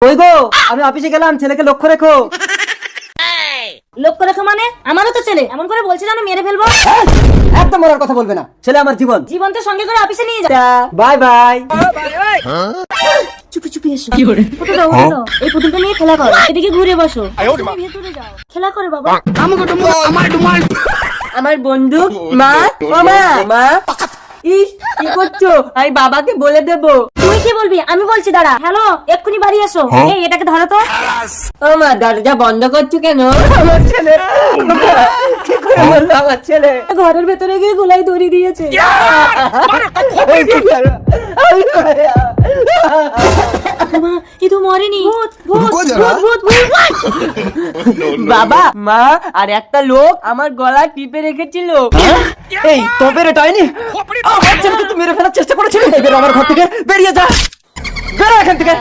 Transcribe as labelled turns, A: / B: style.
A: ওই গো, আমি অফিসে গেলাম, ছেলেকে লক্ষ্য রেখো।
B: লক্ষ্য রেখো মানে? আমারও তো ছেলে, এমন করে বলছে যেন মেরে ফেলবো।
A: একদম মরার কথা বলবে না, ছেলে আমার জীবন।
B: জীবন তো সঙ্গে করে অফিসে নিয়ে যা।
A: Bye bye.
B: চুপি চুপি এসো। পুতুলটা উঠলো, এই পুতুলটা নিয়ে খেলা করো। এদিকে ঘুরে বসো, তুমি ভেতরে যাও, খেলা করে বাবা।
C: আমার বন্ধু মা, ও মা, মা ইস কি করছো? আমি বাবাকে বলে দেবো।
B: তুই কি বলবি? আমি বলছি দাঁড়া। হ্যালো, এক্ষুনি বাড়ি এসো। এই এটাকে ধরো তো।
C: ও মা, দরজা বন্ধ করছো কেন? আমার ছেলে কি করে বললো আমার ছেলে?
B: ঘরের ভেতরে গিয়ে গোলাই দড়ি দিয়েছে। মা, এ তো মরেনি। ভূত ভূত
D: रुको
B: ভূত
D: जरा।
B: ভূত ভূত।
C: বাবা, মা আর একটা লোক আমার গলা টিপে রেখেছিল।
A: এই তবে টাইনি, আমার ছেলেকে তুই মেরে ফেলার চেষ্টা করেছিলি। এবার আমার ঘর থেকে বেরিয়ে যা, বেরো এখান থেকে।